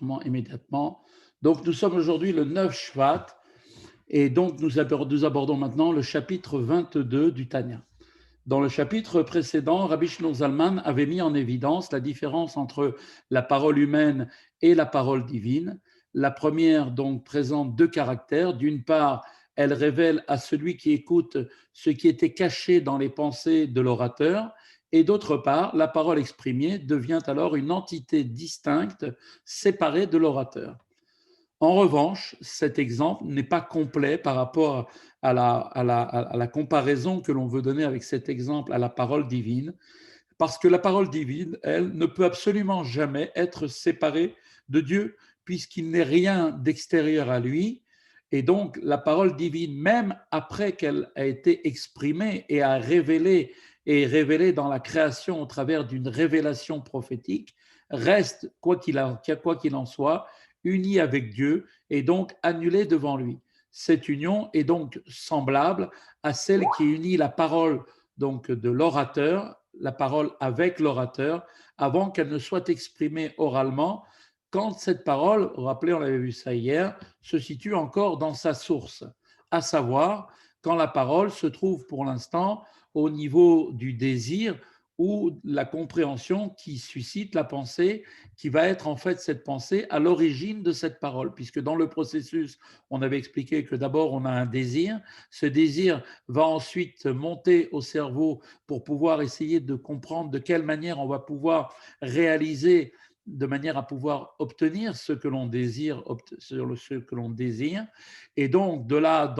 l'enregistrement immédiatement. Donc, nous sommes aujourd'hui le 9 Shvat et donc nous abordons maintenant le chapitre 22 du Tanya. Dans le chapitre précédent, Rabbi Shlomo Zalman avait mis en évidence la différence entre la parole humaine et la parole divine. La première donc présente deux caractères. D'une part, elle révèle à celui qui écoute ce qui était caché dans les pensées de l'orateur. Et d'autre part, la parole exprimée devient alors une entité distincte, séparée de l'orateur. En revanche, cet exemple n'est pas complet par rapport à la comparaison que l'on veut donner avec cet exemple à la parole divine, parce que la parole divine, elle, ne peut absolument jamais être séparée de Dieu, puisqu'il n'est rien d'extérieur à lui. Et donc, la parole divine, même après qu'elle a été exprimée et révélée dans la création au travers d'une révélation prophétique, reste, quoi qu'il en soit, unie avec Dieu et donc annulée devant lui. Cette union est donc semblable à celle qui unit la parole donc de l'orateur, la parole avec l'orateur, avant qu'elle ne soit exprimée oralement, quand cette parole, rappelez, on avait vu ça hier, se situe encore dans sa source, à savoir quand la parole se trouve pour l'instant au niveau du désir ou la compréhension qui suscite la pensée, qui va être en fait cette pensée à l'origine de cette parole, puisque dans le processus, on avait expliqué que d'abord on a un désir, ce désir va ensuite monter au cerveau pour pouvoir essayer de comprendre de quelle manière on va pouvoir réaliser de manière à pouvoir obtenir ce que l'on désire, ce que l'on désire. Et donc, de là,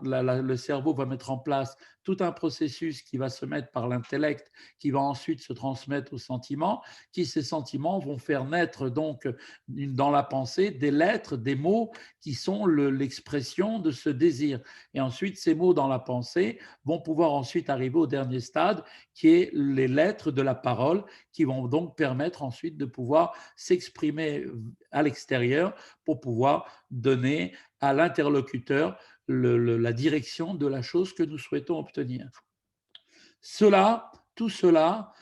le cerveau va mettre en place tout un processus qui va se mettre par l'intellect, qui va ensuite se transmettre aux sentiments, qui ces sentiments vont faire naître donc dans la pensée des lettres, des mots qui sont l'expression de ce désir. Et ensuite, ces mots dans la pensée vont pouvoir ensuite arriver au dernier stade, qui est les lettres de la parole, qui vont donc permettre ensuite de pouvoir s'exprimer à l'extérieur pour pouvoir donner à l'interlocuteur la direction de la chose que nous souhaitons obtenir. Tout cela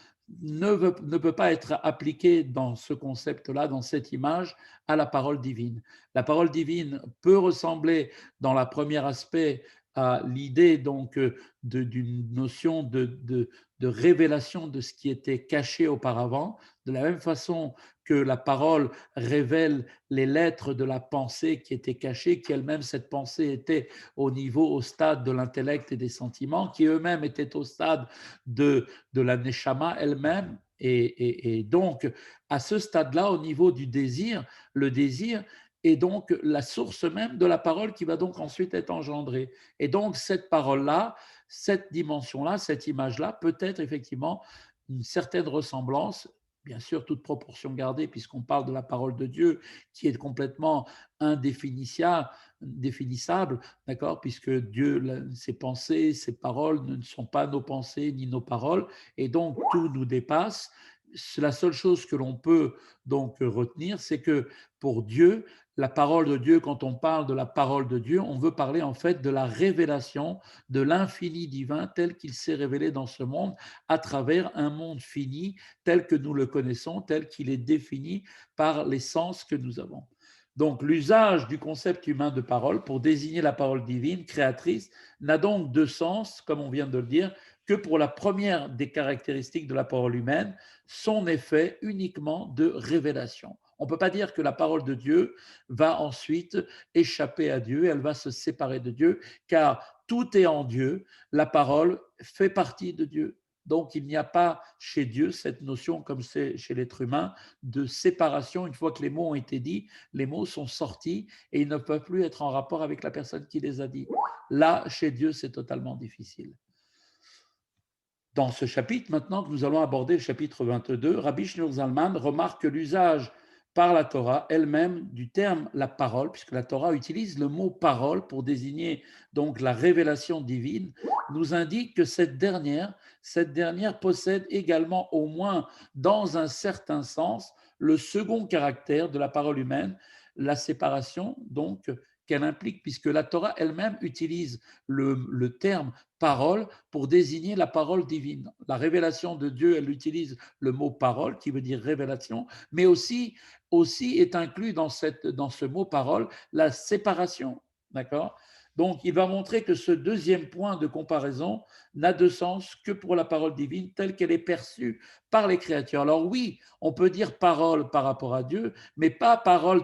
ne peut pas être appliqué dans ce concept-là, dans cette image, à la parole divine. La parole divine peut ressembler, dans le premier aspect, à l'idée donc d'une notion de révélation de ce qui était caché auparavant, de la même façon que la parole révèle les lettres de la pensée qui étaient cachées, qui elle-même, cette pensée était au stade de l'intellect et des sentiments, qui eux-mêmes étaient au stade de la neshama elle-même. Et donc, à ce stade-là, au niveau du désir, le désir est donc la source même de la parole qui va donc ensuite être engendrée. Et donc, cette parole-là, cette dimension-là, cette image-là, peut être effectivement une certaine ressemblance, bien sûr, toute proportion gardée, puisqu'on parle de la parole de Dieu qui est complètement indéfinissable, d'accord, puisque Dieu, ses pensées, ses paroles ne sont pas nos pensées ni nos paroles, et donc tout nous dépasse. La seule chose que l'on peut donc retenir, c'est que pour Dieu, la parole de Dieu, quand on parle de la parole de Dieu, on veut parler en fait de la révélation de l'infini divin tel qu'il s'est révélé dans ce monde à travers un monde fini tel que nous le connaissons, tel qu'il est défini par les sens que nous avons. Donc l'usage du concept humain de parole pour désigner la parole divine, créatrice, n'a donc de sens, comme on vient de le dire, que pour la première des caractéristiques de la parole humaine, son effet uniquement de révélation. On ne peut pas dire que la parole de Dieu va ensuite échapper à Dieu, elle va se séparer de Dieu, car tout est en Dieu, la parole fait partie de Dieu. Donc il n'y a pas chez Dieu cette notion, comme c'est chez l'être humain, de séparation. Une fois que les mots ont été dits, les mots sont sortis et ils ne peuvent plus être en rapport avec la personne qui les a dit. Là, chez Dieu, c'est totalement difficile. Dans ce chapitre, maintenant que nous allons aborder le chapitre 22, Rabbi Shneur Zalman remarque que l'usage par la Torah elle-même du terme la parole, puisque la Torah utilise le mot parole pour désigner donc la révélation divine, nous indique que cette dernière possède également, au moins dans un certain sens, le second caractère de la parole humaine, la séparation donc qu'elle implique, puisque la Torah elle-même utilise le terme parole pour désigner la parole divine. La révélation de Dieu, elle utilise le mot parole, qui veut dire révélation, mais aussi est inclus dans ce mot parole la séparation. D'accord? Donc, il va montrer que ce deuxième point de comparaison n'a de sens que pour la parole divine telle qu'elle est perçue par les créatures. Alors oui, on peut dire parole par rapport à Dieu, mais pas parole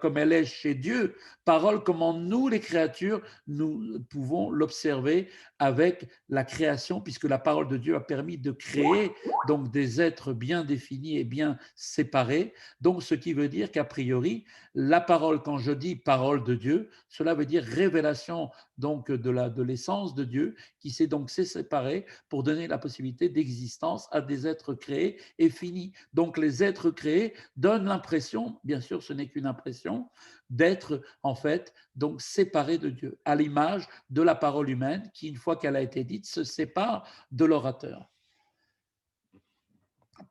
comme elle est chez Dieu, parole comme nous, les créatures, nous pouvons l'observer avec la création, puisque la parole de Dieu a permis de créer donc des êtres bien définis et bien séparés. Donc, ce qui veut dire qu'a priori, la parole, quand je dis parole de Dieu, cela veut dire révélation donc de l'essence de Dieu qui s'est donc séparé pour donner la possibilité d'existence à des êtres créés et finis. Donc, les êtres créés donnent l'impression, bien sûr, ce n'est qu'une impression, d'être en fait donc séparés de Dieu, à l'image de la parole humaine qui, une fois qu'elle a été dite, se sépare de l'orateur.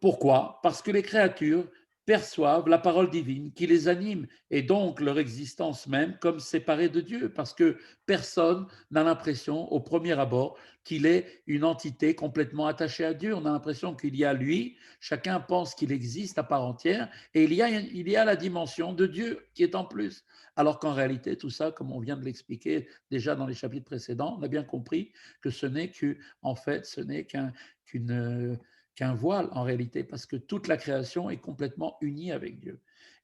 Pourquoi? Parce que les créatures perçoivent la parole divine qui les anime et donc leur existence même comme séparée de Dieu, parce que personne n'a l'impression au premier abord qu'il est une entité complètement attachée à Dieu. On a l'impression qu'il y a lui, chacun pense qu'il existe à part entière, et il y a la dimension de Dieu qui est en plus. Alors qu'en réalité, tout ça, comme on vient de l'expliquer déjà dans les chapitres précédents, on a bien compris que ce n'est qu'un voile en réalité, parce que toute la création est complètement unie avec Dieu.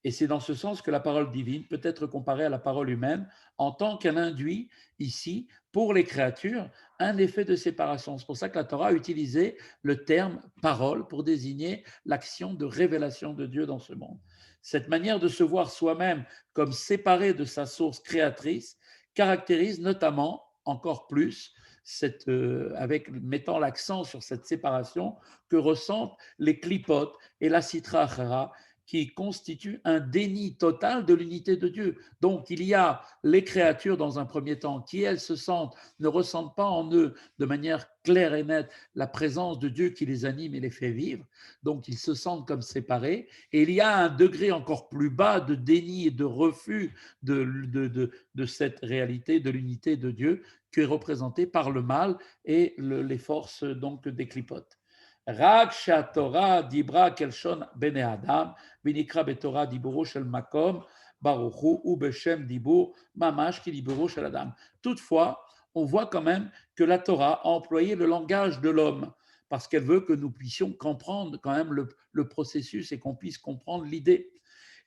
Et c'est dans ce sens que la parole divine peut être comparée à la parole humaine en tant qu'elle induit ici, pour les créatures, un effet de séparation. C'est pour ça que la Torah a utilisé le terme parole pour désigner l'action de révélation de Dieu dans ce monde. Cette manière de se voir soi-même comme séparé de sa source créatrice caractérise notamment encore plus avec mettant l'accent sur cette séparation que ressentent les clipotes et la citra achara, qui constituent un déni total de l'unité de Dieu. Donc, il y a les créatures dans un premier temps qui, elles, ne ressentent pas en eux de manière claire et nette la présence de Dieu qui les anime et les fait vivre. Donc, ils se sentent comme séparés. Et il y a un degré encore plus bas de déni et de refus de cette réalité, de l'unité de Dieu, qui est représentée par le mal et les forces donc des clipotes. רק שהתורה דיברה כלשון בני אדם, ונקרא בתורה דיבורו של מקום, ברוך הוא, ובשם דיבור, ממש כדיבורו של אדם. Toutefois, on voit quand même que la Torah a employé le langage de l'homme, parce qu'elle veut que nous puissions comprendre quand même le processus et qu'on puisse comprendre l'idée.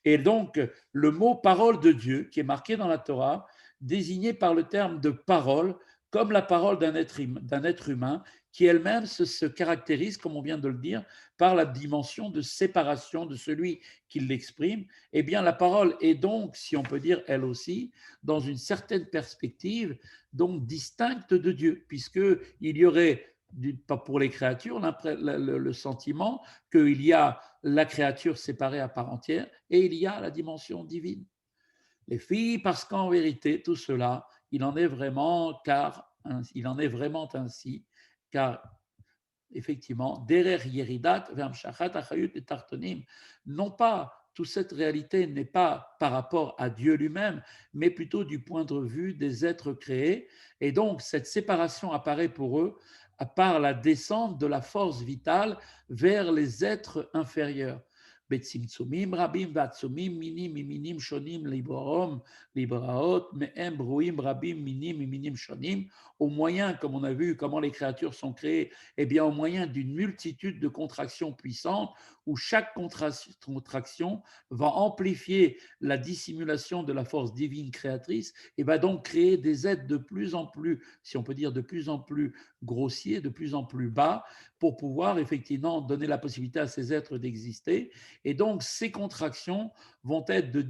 Et donc, le mot parole de Dieu, qui est marqué dans la Torah, désigné par le terme de parole, comme la parole d'un être humain, qui elle-même se caractérise, comme on vient de le dire, par la dimension de séparation de celui qui l'exprime, eh bien la parole est donc, si on peut dire elle aussi, dans une certaine perspective, donc distincte de Dieu, puisqu'il y aurait, pas pour les créatures, le sentiment qu'il y a la créature séparée à part entière et il y a la dimension divine. Les filles, parce qu'en vérité, tout cela, il en est vraiment ainsi, car effectivement, derrière Yeridat, Vamshachat, Achayut et Tartonim, non pas, toute cette réalité n'est pas par rapport à Dieu lui-même, mais plutôt du point de vue des êtres créés. Et donc, cette séparation apparaît pour eux par la descente de la force vitale vers les êtres inférieurs. בצמצומים רבים ועצומים מינים ממינים שונים להיבראות, מהם ברואים רבים מינים ממינים שונים, au moyen, comme on a vu comment les créatures sont créées, eh bien au moyen d'une multitude de contractions puissantes, où chaque contraction va amplifier la dissimulation de la force divine créatrice et va donc créer des êtres de plus en plus, si on peut dire, de plus en plus grossiers, de plus en plus bas, pour pouvoir effectivement donner la possibilité à ces êtres d'exister. Et donc, ces contractions vont être de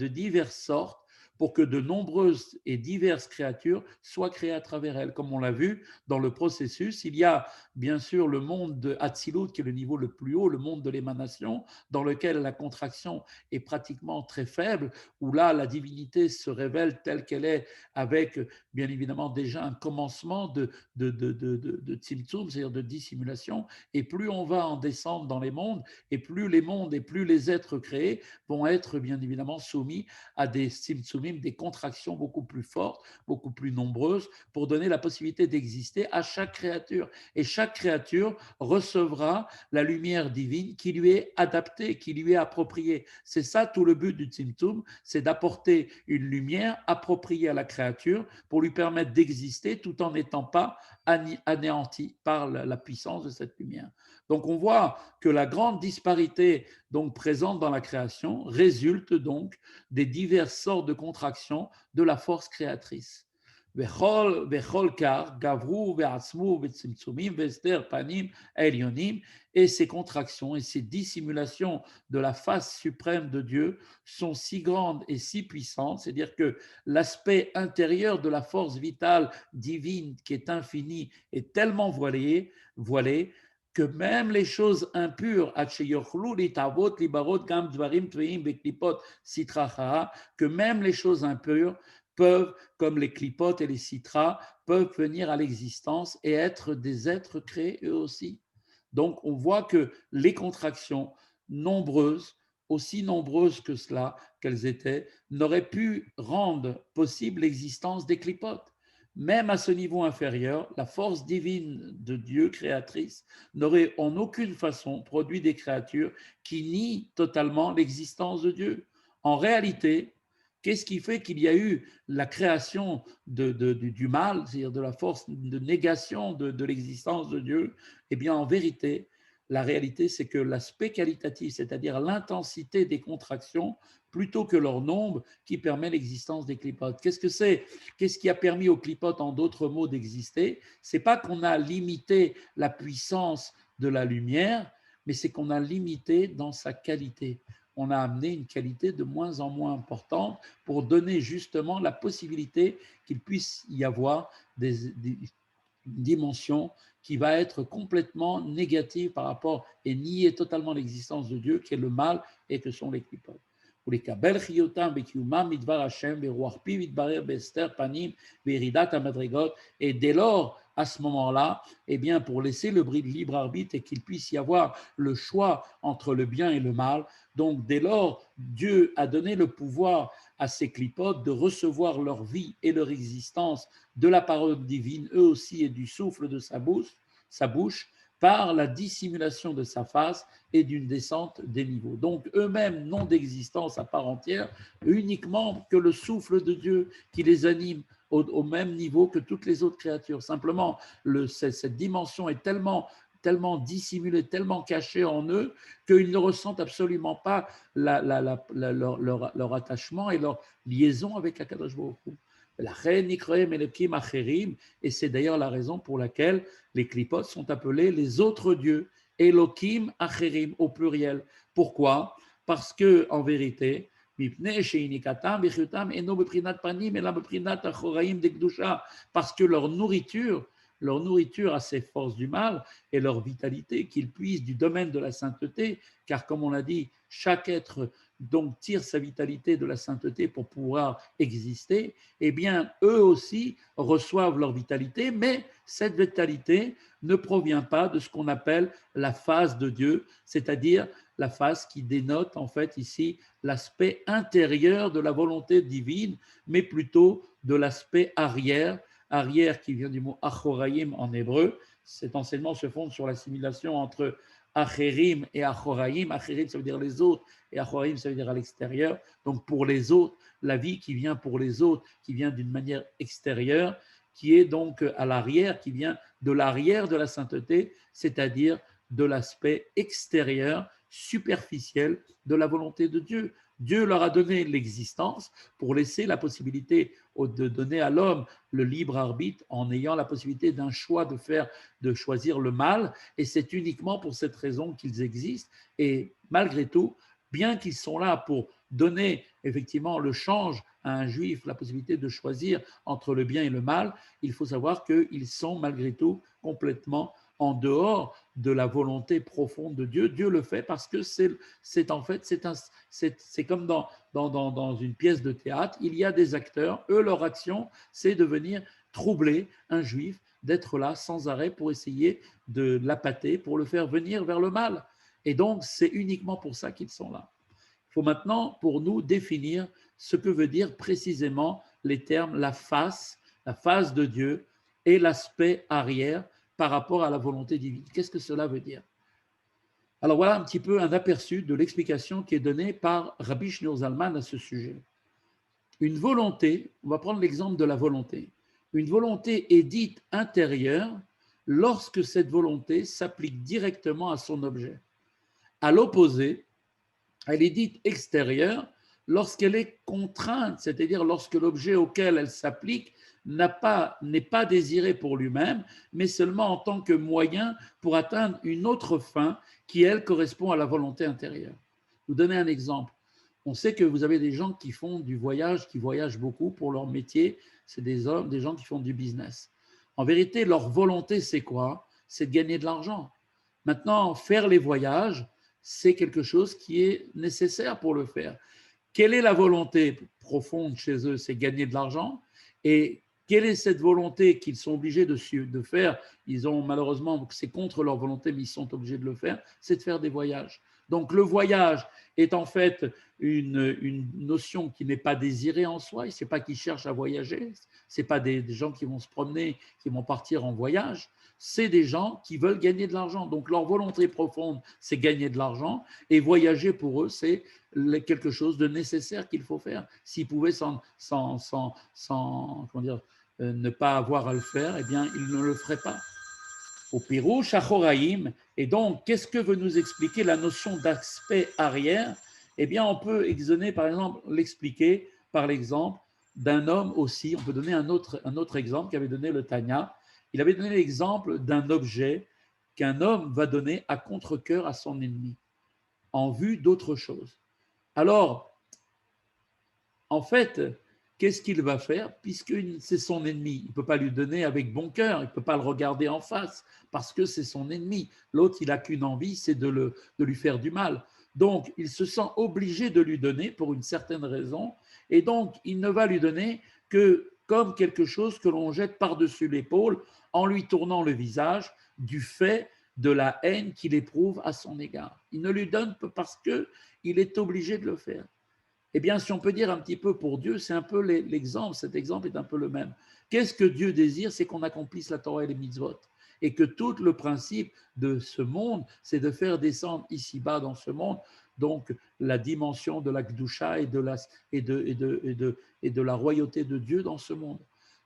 diverses sortes pour que de nombreuses et diverses créatures soient créées à travers elles. Comme on l'a vu dans le processus, il y a bien sûr le monde de Hatzilut, qui est le niveau le plus haut, le monde de l'émanation, dans lequel la contraction est pratiquement très faible, où là, la divinité se révèle telle qu'elle est, avec bien évidemment déjà un commencement de tzimtzum, c'est-à-dire de dissimulation. Et plus on va en descendre dans les mondes, et plus les mondes et plus les êtres créés vont être bien évidemment soumis à des tzimtzumim tzimtzumim, des contractions beaucoup plus fortes, beaucoup plus nombreuses, pour donner la possibilité d'exister à chaque créature. Et chaque créature recevra la lumière divine qui lui est adaptée, qui lui est appropriée. C'est ça tout le but du tzimtzum, c'est d'apporter une lumière appropriée à la créature pour lui permettre d'exister tout en n'étant pas anéanti par la puissance de cette lumière. Donc on voit que la grande disparité donc présente dans la création résulte donc des diverses sortes de contractions de la force créatrice. Et ces contractions et ces dissimulations de la face suprême de Dieu sont si grandes et si puissantes, c'est-à-dire que l'aspect intérieur de la force vitale divine qui est infinie est tellement voilé que même les choses impures, que même les choses impures peuvent, comme les clipotes et les citras, peuvent venir à l'existence et être des êtres créés eux aussi. Donc on voit que les contractions nombreuses, aussi nombreuses que cela qu'elles étaient, n'auraient pu rendre possible l'existence des clipotes. Même à ce niveau inférieur, la force divine de Dieu créatrice n'aurait en aucune façon produit des créatures qui nient totalement l'existence de Dieu. En réalité, qu'est-ce qui fait qu'il y a eu la création du mal, c'est-à-dire de la force de négation de l'existence de Dieu? Eh bien, en vérité, la réalité, c'est que l'aspect qualitatif, c'est-à-dire l'intensité des contractions, plutôt que leur nombre, qui permet l'existence des clipotes. Qu'est-ce que c'est? Qu'est-ce qui a permis aux clipotes, en d'autres mots, d'exister? C'est pas qu'on a limité la puissance de la lumière, mais c'est qu'on a limité dans sa qualité. On a amené une qualité de moins en moins importante pour donner justement la possibilité qu'il puisse y avoir des dimensions qui va être complètement négative par rapport et nier totalement l'existence de Dieu, qui est le mal et que sont les clipotes. Et dès lors, à ce moment-là, eh bien, pour laisser le libre arbitre et qu'il puisse y avoir le choix entre le bien et le mal, donc dès lors, Dieu a donné le pouvoir à ces clipotes de recevoir leur vie et leur existence de la parole divine, eux aussi, et du souffle de sa bouche par la dissimulation de sa face et d'une descente des niveaux. Donc eux-mêmes n'ont d'existence à part entière, uniquement que le souffle de Dieu qui les anime au même niveau que toutes les autres créatures. Simplement, cette dimension est tellement dissimulée, tellement cachée en eux, qu'ils ne ressentent absolument pas leur attachement et leur liaison avec Akadosh Baruch Hu. Et c'est d'ailleurs la raison pour laquelle les clipotes sont appelés les autres dieux, Elohim Acherim au pluriel. Pourquoi? Parce que en vérité, parce que leur nourriture a ces forces du mal et leur vitalité qu'ils puissent du domaine de la sainteté, car comme on l'a dit, chaque être donc tire sa vitalité de la sainteté pour pouvoir exister, eh bien, eux aussi reçoivent leur vitalité, mais cette vitalité ne provient pas de ce qu'on appelle la face de Dieu, c'est-à-dire la face qui dénote en fait ici l'aspect intérieur de la volonté divine, mais plutôt de l'aspect arrière qui vient du mot achoraïm en hébreu. Cet enseignement se fonde sur l'assimilation entre acherim et achoraïm. Acherim, ça veut dire les autres, et achoraïm, ça veut dire à l'extérieur. Donc pour les autres, la vie qui vient pour les autres, qui vient d'une manière extérieure, qui est donc à l'arrière, qui vient de l'arrière de la sainteté, c'est-à-dire de l'aspect extérieur, superficiel de la volonté de Dieu. Dieu leur a donné l'existence pour laisser la possibilité de donner à l'homme le libre arbitre en ayant la possibilité d'un choix de choisir le mal. Et c'est uniquement pour cette raison qu'ils existent. Et malgré tout, bien qu'ils sont là pour donner effectivement le change à un juif, la possibilité de choisir entre le bien et le mal, il faut savoir qu'ils sont malgré tout complètement en dehors de la volonté profonde de Dieu. Dieu le fait parce que c'est en fait, c'est comme dans une pièce de théâtre, il y a des acteurs, eux, leur action, c'est de venir troubler un juif, d'être là sans arrêt pour essayer de l'appâter, pour le faire venir vers le mal. Et donc, c'est uniquement pour ça qu'ils sont là. Il faut maintenant, pour nous, définir ce que veut dire précisément les termes la face de Dieu et l'aspect arrière par rapport à la volonté divine. Qu'est-ce que cela veut dire? Alors voilà un petit peu un aperçu de l'explication qui est donnée par Rabbi Shneur Zalman à ce sujet. Une volonté, on va prendre l'exemple de la volonté. Une volonté est dite intérieure lorsque cette volonté s'applique directement à son objet. À l'opposé, elle est dite extérieure lorsqu'elle est contrainte, c'est-à-dire lorsque l'objet auquel elle s'applique n'est pas désiré pour lui-même, mais seulement en tant que moyen pour atteindre une autre fin qui, elle, correspond à la volonté intérieure. Je vais vous donner un exemple. On sait que vous avez des gens qui font du voyage, qui voyagent beaucoup pour leur métier, c'est des gens qui font du business. En vérité, leur volonté, c'est quoi? C'est de gagner de l'argent. Maintenant, faire les voyages, c'est quelque chose qui est nécessaire pour le faire. Quelle est la volonté profonde chez eux? C'est gagner de l'argent. Et quelle est cette volonté qu'ils sont obligés de faire? Ils ont malheureusement, c'est contre leur volonté, mais ils sont obligés de le faire, c'est de faire des voyages. Donc le voyage est en fait une notion qui n'est pas désirée en soi. Ce n'est pas qu'ils cherchent à voyager, ce n'est pas des gens qui vont se promener, qui vont partir en voyage. C'est des gens qui veulent gagner de l'argent. Donc leur volonté profonde, c'est gagner de l'argent. Et voyager pour eux, c'est quelque chose de nécessaire qu'il faut faire. S'ils pouvaient ne pas avoir à le faire, eh bien, ils ne le feraient pas. Au Pirouche, Achoraïm. Et donc, qu'est-ce que veut nous expliquer la notion d'aspect arrière? Eh bien, on peut par exemple, l'expliquer par l'exemple d'un homme aussi. On peut donner un autre exemple qu'avait donné le Tanya. Il avait donné l'exemple d'un objet qu'un homme va donner à contre-cœur à son ennemi, en vue d'autre chose. Alors, en fait, qu'est-ce qu'il va faire? Puisque c'est son ennemi, il ne peut pas lui donner avec bon cœur, il ne peut pas le regarder en face, parce que c'est son ennemi. L'autre, il n'a qu'une envie, c'est de lui faire du mal. Donc, il se sent obligé de lui donner pour une certaine raison, et donc, il ne va lui donner que comme quelque chose que l'on jette par-dessus l'épaule en lui tournant le visage du fait de la haine qu'il éprouve à son égard. Il ne lui donne que parce qu'il est obligé de le faire. Eh bien, si on peut dire un petit peu pour Dieu, c'est un peu l'exemple, cet exemple est un peu le même. Qu'est-ce que Dieu désire? C'est qu'on accomplisse la Torah et les mitzvot. Et que tout le principe de ce monde, c'est de faire descendre ici-bas dans ce monde, donc la dimension de la Kedusha et de la royauté de Dieu dans ce monde.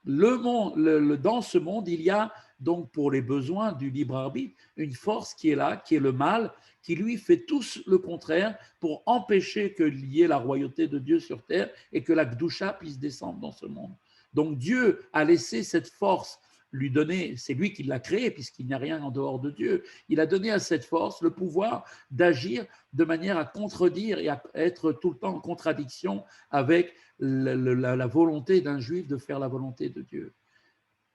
Dans ce monde, il y a donc pour les besoins du libre arbitre une force qui est là, qui est le mal, qui lui fait tout le contraire pour empêcher qu'il y ait la royauté de Dieu sur terre et que la Kedusha puisse descendre dans ce monde. Donc Dieu a laissé cette force lui donner, c'est lui qui l'a créée puisqu'il n'y a rien en dehors de Dieu, il a donné à cette force le pouvoir d'agir de manière à contredire et à être tout le temps en contradiction avec la volonté d'un juif de faire la volonté de Dieu.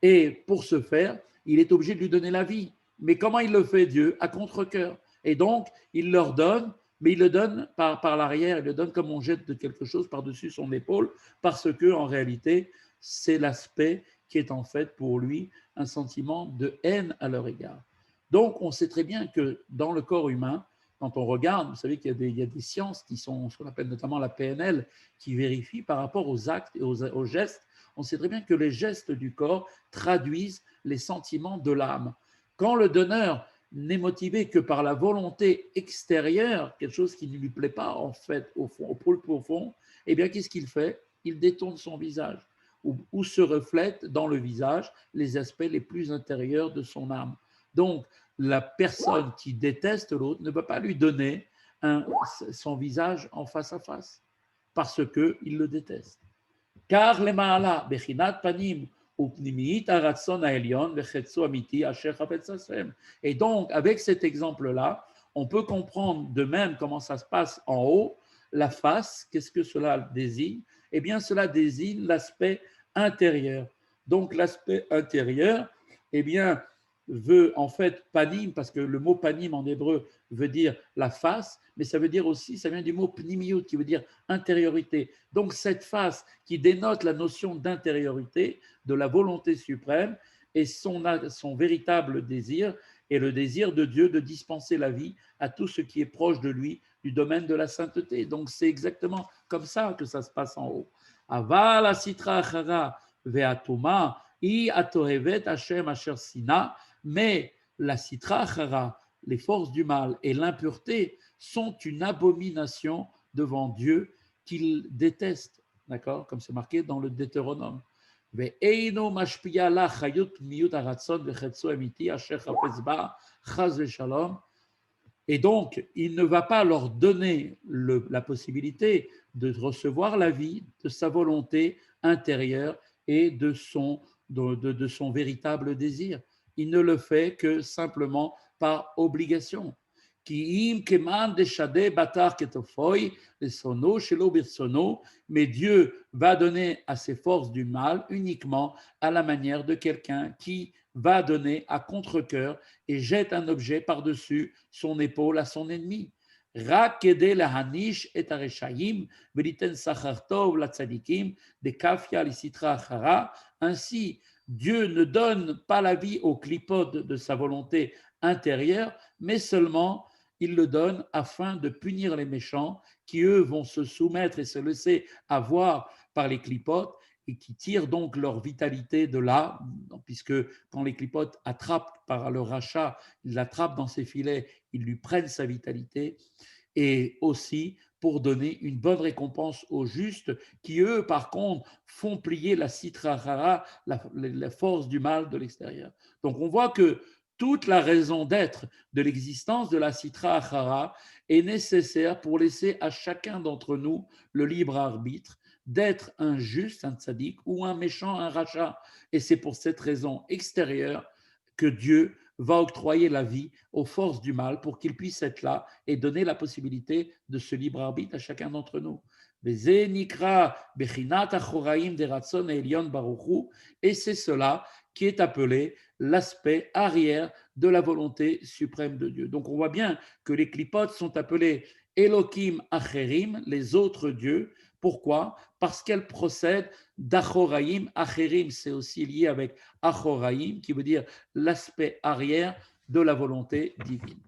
Et pour ce faire, il est obligé de lui donner la vie. Mais comment il le fait, Dieu? À contre-cœur. Et donc, il leur donne, mais il le donne par l'arrière, il le donne comme on jette de quelque chose par-dessus son épaule, parce que en réalité, c'est l'aspect qui est en fait pour lui un sentiment de haine à leur égard. Donc, on sait très bien que dans le corps humain, quand on regarde, vous savez qu'il y a des sciences qui sont ce qu'on appelle notamment la PNL, qui vérifient par rapport aux actes et aux gestes. On sait très bien que les gestes du corps traduisent les sentiments de l'âme. Quand le donneur n'est motivé que par la volonté extérieure, quelque chose qui ne lui plaît pas en fait au fond, au pôle profond, eh bien qu'est-ce qu'il fait? Il détourne son visage, où se reflètent dans le visage les aspects les plus intérieurs de son âme. Donc, la personne qui déteste l'autre ne peut pas lui donner son visage en face à face, parce qu'il le déteste. Car les ma'ala, bechinat panim, et donc, avec cet exemple-là, on peut comprendre de même comment ça se passe en haut, la face, qu'est-ce que cela désigne? Eh bien, cela désigne l'aspect intérieur. Donc, l'aspect intérieur, eh bien, veut en fait panim, parce que le mot panim en hébreu veut dire la face, mais ça veut dire aussi, ça vient du mot pnimiut, qui veut dire intériorité. Donc cette face qui dénote la notion d'intériorité, de la volonté suprême, et son véritable désir, est le désir de Dieu de dispenser la vie à tout ce qui est proche de lui, du domaine de la sainteté. Donc c'est exactement comme ça que ça se passe en haut. Aval asitra achara ve'atoma i atohevet Hashem asher sina, mais la sitra achara, les forces du mal et l'impureté sont une abomination devant Dieu qu'il déteste, d'accord, comme c'est marqué dans le Deutéronome. ואינו משפיע לה חיות מיעוט הרצון וחפצו אמיתי אשר חפץ בה חס ושלום. Et donc, il ne va pas leur donner la possibilité de recevoir la vie de sa volonté intérieure et de son véritable désir. Il ne le fait que simplement par obligation. Mais Dieu va donner à ses forces du mal uniquement à la manière de quelqu'un qui va donner à contre-cœur et jette un objet par-dessus son épaule à son ennemi. Ainsi, Dieu ne donne pas la vie aux clipotes de sa volonté intérieure, mais seulement il le donne afin de punir les méchants qui, eux, vont se soumettre et se laisser avoir par les clipotes et qui tirent donc leur vitalité de là, puisque quand les clipotes attrapent par le rachat, ils l'attrapent dans ses filets, ils lui prennent sa vitalité, et aussi pour donner une bonne récompense aux justes qui, eux, par contre, font plier la sitra hara, la force du mal de l'extérieur. Donc on voit que toute la raison d'être de l'existence de la sitra hara est nécessaire pour laisser à chacun d'entre nous le libre arbitre d'être un juste, un tzaddik, ou un méchant, un rachat. Et c'est pour cette raison extérieure que Dieu va octroyer la vie aux forces du mal pour qu'ils puissent être là et donner la possibilité de ce libre arbitre à chacun d'entre nous. Et c'est cela qui est appelé l'aspect arrière de la volonté suprême de Dieu. Donc on voit bien que les clipotes sont appelés Elohim Acherim, les autres dieux. Pourquoi? Parce qu'elles procèdent d'Achoraïm. Acherim, c'est aussi lié avec Achoraïm, qui veut dire l'aspect arrière de la volonté divine.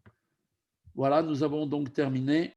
Voilà, nous avons donc terminé